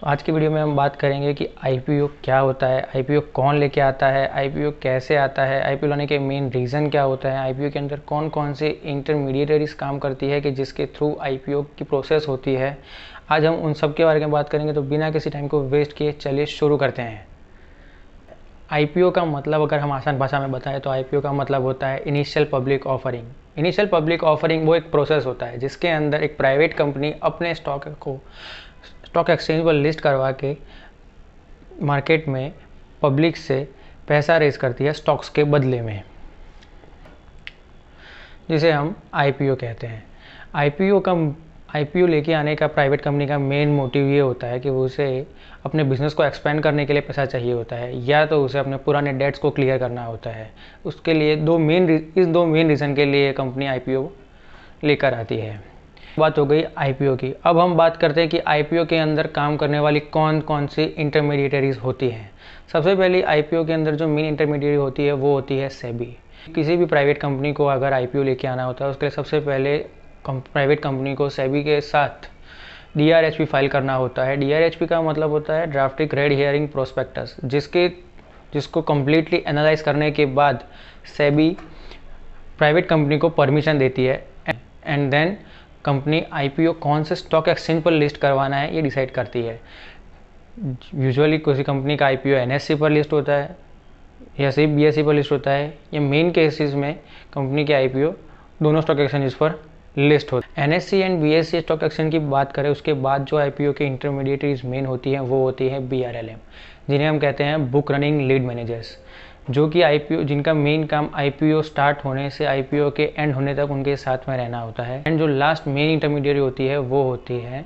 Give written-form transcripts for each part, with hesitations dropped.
आज की वीडियो में हम बात करेंगे कि आईपीओ क्या होता है, आईपीओ कौन लेके आता है, आईपीओ कैसे आता है, आईपीओ लाने के मेन रीज़न क्या होता है, आईपीओ के अंदर कौन कौन से इंटरमीडिएटरीज काम करती है कि जिसके थ्रू आईपीओ की प्रोसेस होती है। आज हम उन सब के बारे में बात करेंगे, तो बिना किसी टाइम को वेस्ट किए चलिए शुरू करते हैं। आईपीओ का मतलब अगर हम आसान भाषा में बताएं तो आईपीओ का मतलब होता है initial public offering. Initial public offering वो एक प्रोसेस होता है जिसके अंदर एक प्राइवेट कंपनी अपने स्टॉक को स्टॉक एक्सचेंज पर लिस्ट करवा के मार्केट में पब्लिक से पैसा रेज करती है स्टॉक्स के बदले में, जिसे हम आईपीओ कहते हैं। आईपीओ लेके आने का प्राइवेट कंपनी का मेन मोटिव ये होता है कि उसे अपने बिजनेस को एक्सपेंड करने के लिए पैसा चाहिए होता है, या तो उसे अपने पुराने डेट्स को क्लियर करना होता है। उसके लिए दो मेन रीज़न के लिए कंपनी आईपीओ लेकर आती है। बात हो गई आईपीओ की। अब हम बात करते हैं कि आईपीओ के अंदर काम करने वाली कौन कौन सी इंटरमीडिएटरीज होती हैं। सबसे पहले आईपीओ के अंदर जो मेन इंटरमीडिएटरी होती है वो होती है सेबी। किसी भी प्राइवेट कंपनी को अगर आईपीओ लेके आना होता है उसके लिए सबसे पहले प्राइवेट कंपनी को सेबी के साथ डीआरएचपी फाइल करना होता है। डीआरएचपी का मतलब होता है ड्राफ्टिंग रेड हेयरिंग प्रोस्पेक्टस, जिसको कम्प्लीटली एनालाइज करने के बाद सेबी प्राइवेट कंपनी को परमिशन देती है, एंड देन कंपनी आईपीओ कौन से स्टॉक एक्सचेंज पर लिस्ट करवाना है ये डिसाइड करती है। यूजुअली किसी कंपनी का आईपीओ एनएससी पर लिस्ट होता है या सिर्फ बीएसई पर लिस्ट होता है, या मेन केसेस में कंपनी के आईपीओ दोनों स्टॉक एक्सचेंज पर लिस्ट होता है। NSC and BSE stock exchange की बात करें उसके बाद जो आईपीओ के इंटरमीडिएटरीज मेन होती हैं वो होती है बीआरएलएम, जिन्हें हम कहते हैं बुक रनिंग लीड मैनेजर्स, जो कि आईपीओ जिनका मेन काम आईपीओ स्टार्ट होने से आईपीओ के एंड होने तक उनके साथ में रहना होता है। एंड जो लास्ट मेन इंटरमीडिएट होती है वो होती है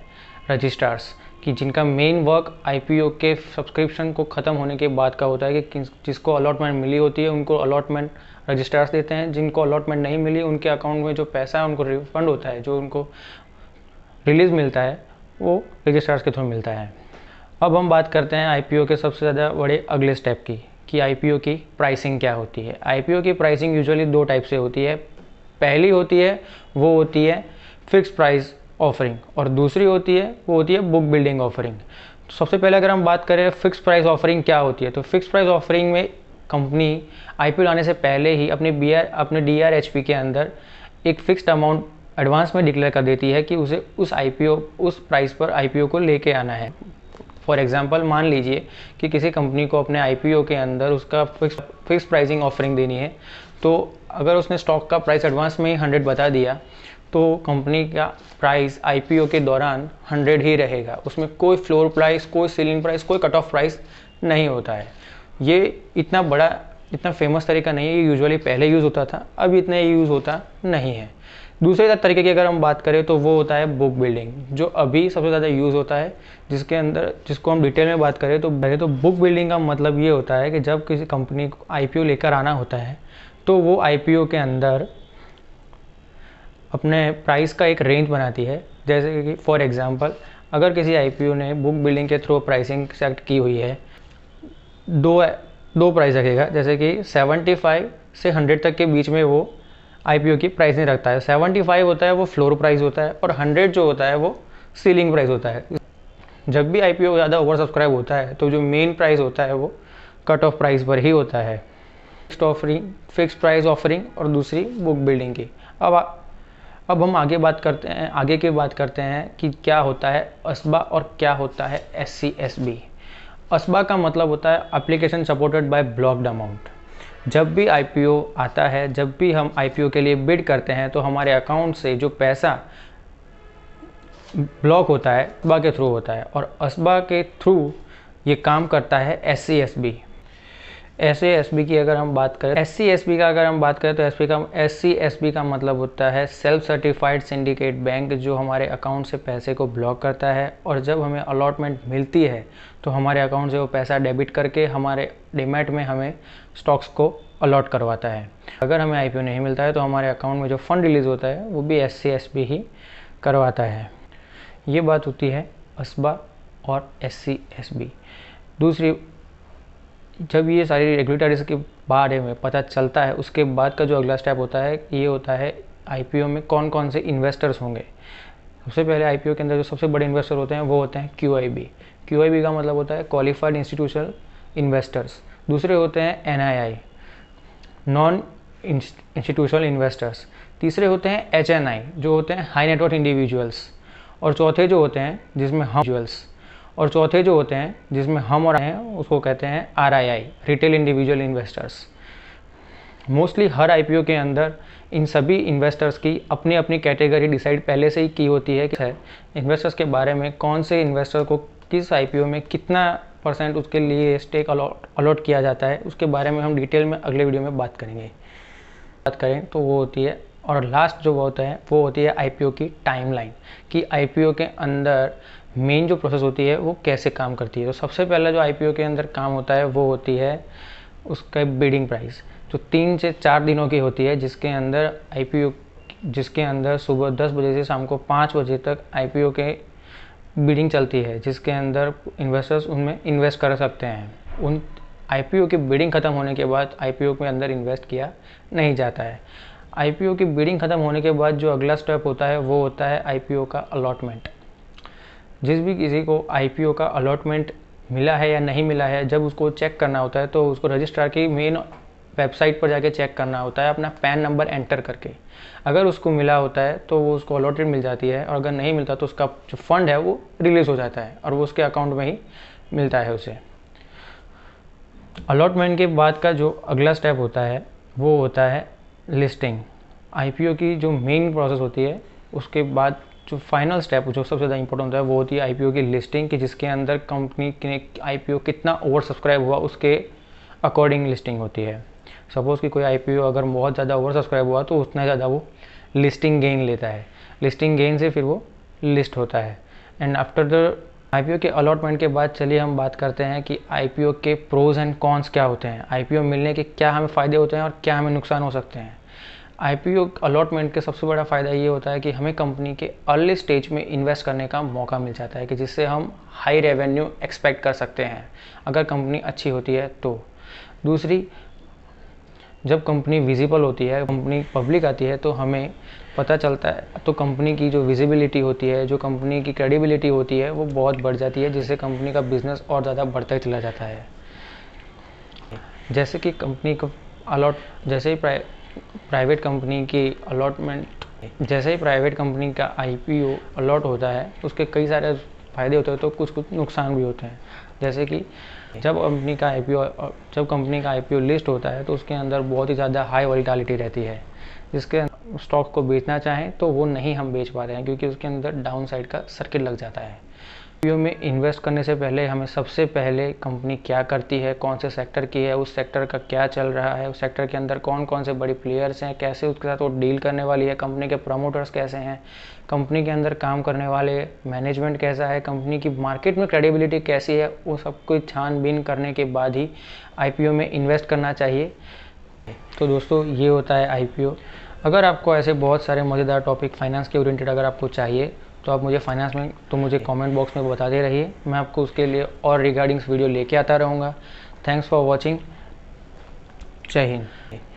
रजिस्ट्रार्स, कि जिनका मेन वर्क आईपीओ के सब्सक्रिप्शन को ख़त्म होने के बाद का होता है कि जिसको अलॉटमेंट मिली होती है उनको अलॉटमेंट रजिस्ट्रार्स देते हैं, जिनको अलॉटमेंट नहीं मिली उनके अकाउंट में जो पैसा है उनको रिफंड होता है, जो उनको रिलीज़ मिलता है वो रजिस्ट्रार्स के थ्रू मिलता है। अब हम बात करते हैं आईपीओ के सबसे ज़्यादा बड़े अगले स्टेप की, कि आईपीओ की प्राइसिंग क्या होती है। आईपीओ की प्राइसिंग यूजुअली दो टाइप से होती है। पहली होती है वो होती है फिक्स प्राइस ऑफरिंग, और दूसरी होती है वो होती है बुक बिल्डिंग ऑफरिंग। तो सबसे पहले अगर हम बात करें फिक्स प्राइस ऑफरिंग क्या होती है, तो फिक्स प्राइस ऑफरिंग में कंपनी आईपीओ लाने से पहले ही अपने डीआरएचपी के अंदर एक फिक्स्ड अमाउंट एडवांस में डिक्लेयर कर देती है कि उसे उस प्राइस पर आईपीओ को लेके आना है। फॉर एग्जांपल मान लीजिए कि किसी कंपनी को अपने आईपीओ के अंदर उसका फिक्स प्राइसिंग ऑफरिंग देनी है, तो अगर उसने स्टॉक का प्राइस एडवांस में ही 100 बता दिया तो कंपनी का प्राइस आईपीओ के दौरान 100 ही रहेगा। उसमें कोई फ्लोर प्राइस, कोई सीलिंग प्राइस, कोई कट ऑफ प्राइस नहीं होता है। ये इतना फेमस तरीका नहीं है, ये यूजुअली पहले यूज़ होता था, अब इतना यूज़ होता नहीं है। दूसरे तरीके की अगर हम बात करें तो वो होता है बुक बिल्डिंग, जो अभी सबसे ज़्यादा यूज़ होता है, जिसको हम डिटेल में बात करें तो पहले तो बुक बिल्डिंग का मतलब ये होता है कि जब किसी कंपनी को आईपीओ लेकर आना होता है तो वो आईपीओ के अंदर अपने प्राइस का एक रेंज बनाती है। जैसे कि फॉर एग्जांपल अगर किसी आईपीओ ने बुक बिल्डिंग के थ्रू प्राइसिंग सेट की हुई है, दो प्राइस रखेगा, जैसे कि 75 से 100 तक के बीच में वो आईपीओ की प्राइस नहीं रखता है। 75 होता है वो फ्लोर प्राइस होता है, और 100 जो होता है वो सीलिंग प्राइस होता है। जब भी आईपीओ ज़्यादा ओवर सब्सक्राइब होता है तो जो मेन प्राइस होता है वो कट ऑफ प्राइस पर ही होता है। फिक्स प्राइस ऑफरिंग और दूसरी बुक बिल्डिंग की। अब हम आगे की बात करते हैं कि क्या होता है अस्बा और क्या होता है एससीएसबी। अस्बा का मतलब होता है application supported by blocked amount. जब भी आईपीओ आता है, जब भी हम आईपीओ के लिए बिड करते हैं तो हमारे अकाउंट से जो पैसा ब्लॉक होता है अस्बा के थ्रू होता है, और अस्बा के थ्रू ये काम करता है एससीएसबी। एससीएसबी की अगर हम बात करें, एससीएसबी का अगर हम बात करें तो एससीएसबी का मतलब होता है सेल्फ सर्टिफाइड सिंडिकेट बैंक, जो हमारे अकाउंट से पैसे को ब्लॉक करता है, और जब हमें अलॉटमेंट मिलती है तो हमारे अकाउंट से वो पैसा डेबिट करके हमारे डीमैट में हमें स्टॉक्स को अलॉट करवाता है। अगर हमें आईपीओ नहीं मिलता है तो हमारे अकाउंट में जो फंड रिलीज़ होता है वो भी एससीएसबी ही करवाता है। ये बात होती है अस्बा और एससीएसबी। दूसरी, जब ये सारी रेगुलेटरीज के बारे में पता चलता है उसके बाद का जो अगला स्टेप होता है ये होता है आईपीओ में कौन कौन से इन्वेस्टर्स होंगे। सबसे पहले आईपीओ के अंदर जो सबसे बड़े इन्वेस्टर होते हैं वो होते हैं क्यूआईबी। QIB का मतलब होता है क्वालिफाइड इंस्टीट्यूशनल इन्वेस्टर्स। दूसरे होते हैं NII, नॉन इंस्टीट्यूशनल इन्वेस्टर्स। तीसरे होते हैं HNI जो होते हैं हाई नेटवर्थ इंडिविजुअल्स। और चौथे जो होते हैं जिसमें हम और हैं उसको कहते हैं RII, retail individual investors. Mostly हर IPO के अंदर इन सभी इन्वेस्टर्स की अपनी अपनी कैटेगरी डिसाइड पहले से ही की होती है कि इन्वेस्टर्स के बारे में कौन से इन्वेस्टर को किस IPO में कितना % उसके लिए स्टेक अलॉट किया जाता है, उसके बारे में हम डिटेल में अगले वीडियो में बात करें तो वो होती है। और लास्ट जो होता है वो होती है IPO की टाइमलाइन, कि IPO के अंदर मेन जो प्रोसेस होती है वो कैसे काम करती है। तो सबसे पहला जो IPO के अंदर काम होता है वो होती है उसका बिडिंग प्राइस, जो 3 से 4 दिनों की होती है, जिसके अंदर सुबह 10 बजे से शाम को 5 बजे तक IPO के बिडिंग चलती है, जिसके अंदर इन्वेस्टर्स उनमें इन्वेस्ट कर सकते हैं। उन IPO की बिडिंग ख़त्म होने के बाद IPO के अंदर इन्वेस्ट किया नहीं जाता है। IPO की बिडिंग ख़त्म होने के बाद जो अगला स्टेप होता है वो होता है IPO का अलॉटमेंट। जिस भी किसी को IPO का अलॉटमेंट मिला है या नहीं मिला है, जब उसको चेक करना होता है तो उसको रजिस्ट्रार की मेन वेबसाइट पर जाके चेक करना होता है अपना पैन नंबर एंटर करके। अगर उसको मिला होता है तो वो उसको अलॉटेड मिल जाती है, और अगर नहीं मिलता तो उसका जो फंड है वो रिलीज़ हो जाता है और वो उसके अकाउंट में ही मिलता है उसे। अलॉटमेंट के बाद का जो अगला स्टेप होता है वो होता है लिस्टिंग। IPO की जो मेन प्रोसेस होती है उसके बाद जो फाइनल स्टेप जो सबसे ज़्यादा इंपॉर्टेंट होता है वो होती है IPO की लिस्टिंग, कि जिसके अंदर कंपनी के IPO कितना ओवर सब्सक्राइब हुआ उसके अकॉर्डिंग लिस्टिंग होती है। सपोज़ कि कोई IPO अगर बहुत ज़्यादा ओवर सब्सक्राइब हुआ तो उतना ज़्यादा वो लिस्टिंग गेन लेता है, लिस्टिंग गेन से फिर वो लिस्ट होता है। एंड आफ्टर द IPO के अलॉटमेंट के बाद चलिए हम बात करते हैं कि IPO के प्रोज एंड कॉन्स क्या होते हैं, IPO मिलने के क्या हमें फ़ायदे होते हैं और क्या हमें नुकसान हो सकते हैं। IPO अलॉटमेंट के सबसे बड़ा फ़ायदा ये होता है कि हमें कंपनी के अर्ली स्टेज में इन्वेस्ट करने का मौका मिल जाता है, कि जिससे हम हाई रेवेन्यू एक्सपेक्ट कर सकते हैं अगर कंपनी अच्छी होती है तो। दूसरी, जब कंपनी विजिबल होती है, कंपनी पब्लिक आती है तो हमें पता चलता है, तो कंपनी की जो विजिबिलिटी होती है, जो कंपनी की क्रेडिबिलिटी होती है वो बहुत बढ़ जाती है, जिससे कंपनी का बिजनेस और ज़्यादा बढ़ता ही चला जाता है। जैसे कि कंपनी को जैसे ही प्राइवेट कंपनी की प्राइवेट कंपनी का IPO अलॉट होता है उसके कई सारे फ़ायदे होते हैं तो कुछ नुकसान भी होते हैं। जैसे कि जब कंपनी का IPO लिस्ट होता है तो उसके अंदर बहुत ही ज़्यादा हाई वॉलेटिलिटी रहती है, जिसके स्टॉक को बेचना चाहें तो वो नहीं हम बेच पा रहे हैं, क्योंकि उसके अंदर डाउन साइड का सर्किट लग जाता है। IPO में इन्वेस्ट करने से पहले हमें सबसे पहले कंपनी क्या करती है, कौन से सेक्टर की है, उस सेक्टर का क्या चल रहा है, उस सेक्टर के अंदर कौन कौन से बड़े प्लेयर्स हैं, कैसे उसके साथ वो डील करने वाली है, कंपनी के प्रमोटर्स कैसे हैं, कंपनी के अंदर काम करने वाले मैनेजमेंट कैसा है, कंपनी की मार्केट में क्रेडिबिलिटी कैसी है, वो सब कुछ छानबीन करने के बाद ही IPO में इन्वेस्ट करना चाहिए। तो दोस्तों ये होता है IPO। अगर आपको ऐसे बहुत सारे मज़ेदार टॉपिक फाइनेंस के ओरिएंटेड अगर आपको चाहिए तो आप मुझे मुझे कमेंट बॉक्स में बताते रहिए, मैं आपको उसके लिए और रिगार्डिंग्स वीडियो लेके आता रहूँगा। Thanks for watching. जय हिंद।